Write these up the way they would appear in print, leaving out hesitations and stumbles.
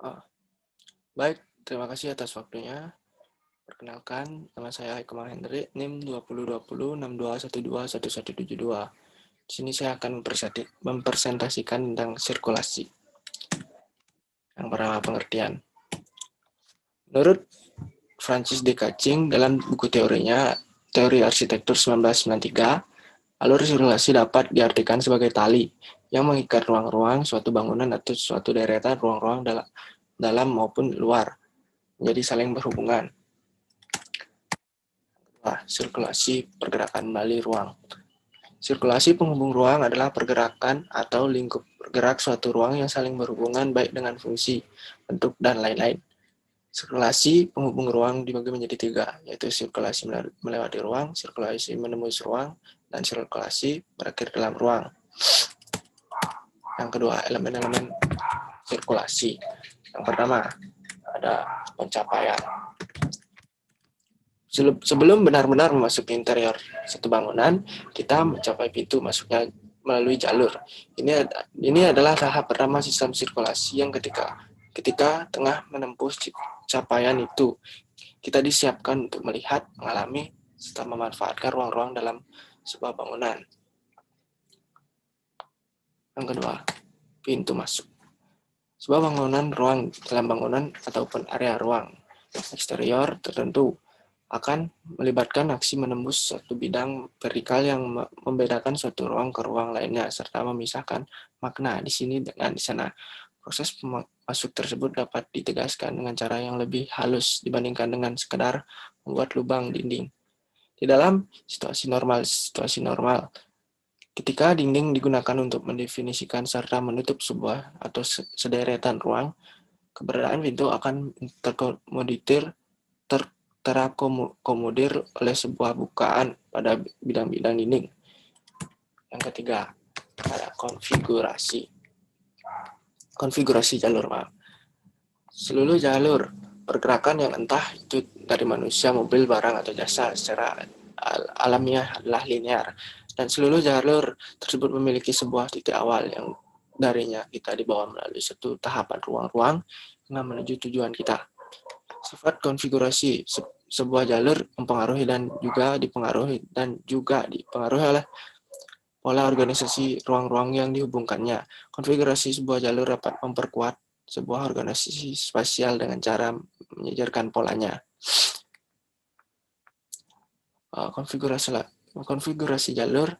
Oh, baik, terima kasih atas waktunya. Perkenalkan, nama saya Haikal Hendri, NIM 202062121172. Di sini saya akan mempresentasikan tentang sirkulasi. Yang pertama, pengertian. Menurut Francis D. Kaching dalam buku teorinya, Teori Arsitektur 1993, alur sirkulasi dapat diartikan sebagai tali yang mengikat ruang-ruang suatu bangunan atau suatu deretan ruang-ruang dalam maupun luar menjadi saling berhubungan. Sirkulasi pergerakan Bali ruang. Sirkulasi penghubung ruang adalah pergerakan atau lingkup bergerak suatu ruang yang saling berhubungan baik dengan fungsi, bentuk, dan lain-lain. Sirkulasi penghubung ruang dibagi menjadi tiga, yaitu sirkulasi melewati ruang, sirkulasi menembus ruang, dan sirkulasi berakhir dalam ruang. Yang kedua, elemen-elemen sirkulasi. Yang pertama, ada pencapaian. Sebelum benar-benar memasuki interior satu bangunan, kita mencapai pintu masuknya melalui jalur. Ini adalah tahap pertama sistem sirkulasi yang ketika tengah menempuh capaian itu, kita disiapkan untuk melihat, mengalami, serta memanfaatkan ruang-ruang dalam sebuah bangunan. Yang kedua, pintu masuk. Sebuah bangunan, ruang dalam bangunan ataupun area ruang eksterior tertentu akan melibatkan aksi menembus suatu bidang vertikal yang membedakan suatu ruang ke ruang lainnya serta memisahkan makna di sini dengan di sana. Proses masuk tersebut dapat ditegaskan dengan cara yang lebih halus dibandingkan dengan sekedar membuat lubang dinding. Di dalam situasi normal, ketika dinding digunakan untuk mendefinisikan serta menutup sebuah atau sederetan ruang, keberadaan pintu akan terakomodir oleh sebuah bukaan pada bidang-bidang dinding. Yang ketiga, ada konfigurasi jalur. Seluruh jalur pergerakan yang entah itu dari manusia, mobil, barang, atau jasa secara alamiah adalah linear. Dan seluruh jalur tersebut memiliki sebuah titik awal yang darinya kita dibawa melalui satu tahapan ruang-ruang yang menuju tujuan kita. Sifat konfigurasi sebuah jalur mempengaruhi dan juga dipengaruhi oleh pola organisasi ruang-ruang yang dihubungkannya. Konfigurasi sebuah jalur dapat memperkuat sebuah organisasi spasial dengan cara menyejarkan polanya. Konfigurasi jalur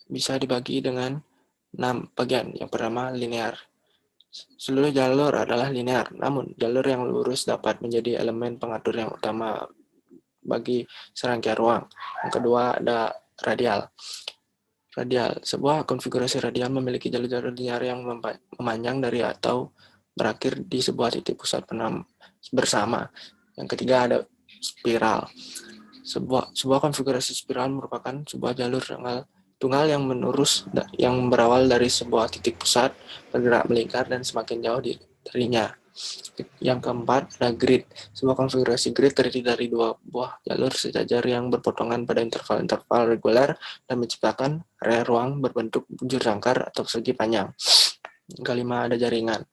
bisa dibagi dengan 6 bagian. Yang pertama, linear. Seluruh jalur adalah linear, namun jalur yang lurus dapat menjadi elemen pengatur yang utama bagi serangkaian ruang. Yang kedua, ada radial. Sebuah konfigurasi radial memiliki jalur-jalur linear yang memanjang dari atau berakhir di sebuah titik pusat bersama. Yang ketiga, ada spiral. Sebuah konfigurasi spiral merupakan sebuah jalur tunggal yang berawal dari sebuah titik pusat, bergerak melingkar dan semakin jauh darinya. Yang keempat, ada grid. Sebuah konfigurasi grid terdiri dari dua buah jalur sejajar yang berpotongan pada interval-interval reguler dan menciptakan area ruang berbentuk bujur sangkar atau persegi panjang. Yang kelima, ada jaringan.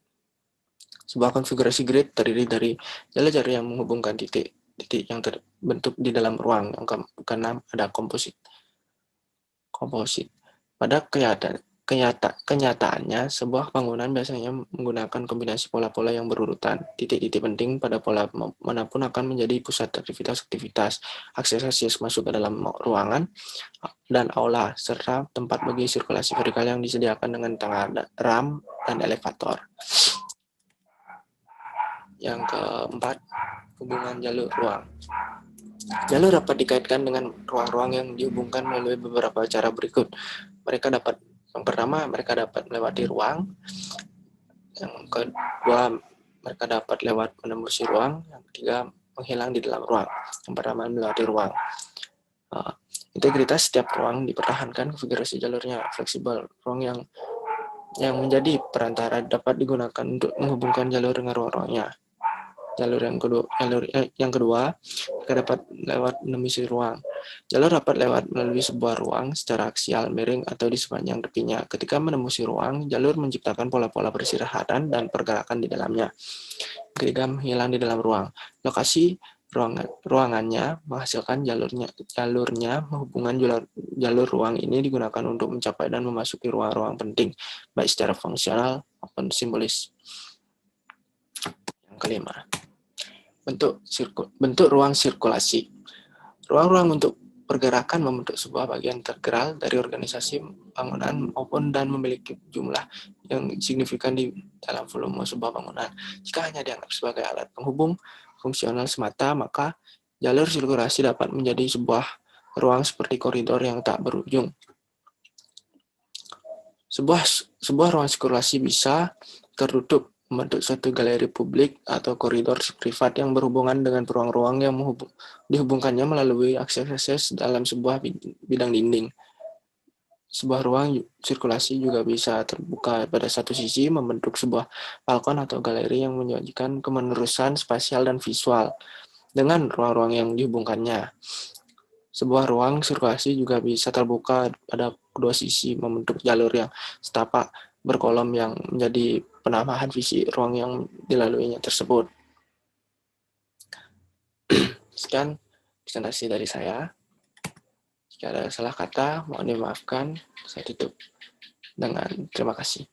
Sebuah konfigurasi grid terdiri dari jalur-jalur yang menghubungkan titik yang terbentuk di dalam ruang. Yang keenam, ada komposit. Pada kenyataannya, sebuah bangunan biasanya menggunakan kombinasi pola-pola yang berurutan. Titik-titik penting pada pola manapun akan menjadi pusat aktivitas, akses masuk ke dalam ruangan dan aula, serta tempat bagi sirkulasi vertikal yang disediakan dengan tangga ram dan elevator. Yang keempat, hubungan jalur ruang. Jalur dapat dikaitkan dengan ruang-ruang yang dihubungkan melalui beberapa cara berikut. Yang pertama, mereka dapat melewati ruang. Yang kedua, mereka dapat lewat menembusi ruang. Yang ketiga, menghilang di dalam ruang. Yang pertama, melewati ruang. Integritas setiap ruang dipertahankan, konfigurasi jalurnya fleksibel. Ruang yang menjadi perantara dapat digunakan untuk menghubungkan jalur dengan ruang-ruangnya. Yang kedua, mereka dapat lewat menembus ruang. Jalur dapat lewat melalui sebuah ruang secara aksial, miring, atau di sepanjang tepinya. Ketika menembusi ruang, jalur menciptakan pola-pola peristirahatan dan pergerakan di dalamnya. Ketika menghilang di dalam ruang, lokasi ruangannya menghasilkan jalurnya menghubungkan jalur ruang ini digunakan untuk mencapai dan memasuki ruang-ruang penting, baik secara fungsional maupun simbolis. Yang kelima, bentuk ruang sirkulasi. Ruang-ruang untuk pergerakan membentuk sebuah bagian integral dari organisasi bangunan maupun dan memiliki jumlah yang signifikan di dalam volume sebuah bangunan. Jika hanya dianggap sebagai alat penghubung fungsional semata, maka jalur sirkulasi dapat menjadi sebuah ruang seperti koridor yang tak berujung. Sebuah ruang sirkulasi bisa tertutup, membentuk suatu galeri publik atau koridor privat yang berhubungan dengan ruang-ruang yang dihubungkannya melalui akses dalam sebuah bidang dinding. Sebuah ruang sirkulasi juga bisa terbuka pada satu sisi, membentuk sebuah balkon atau galeri yang menyajikan kemenerusan spasial dan visual dengan ruang-ruang yang dihubungkannya. Sebuah ruang sirkulasi juga bisa terbuka pada kedua sisi, membentuk jalur yang setapak berkolom yang menjadi penambahan visi ruang yang dilaluinya tersebut. Sekian presentasi dari saya. Jika ada salah kata, mohon dimaafkan. Saya tutup dengan terima kasih.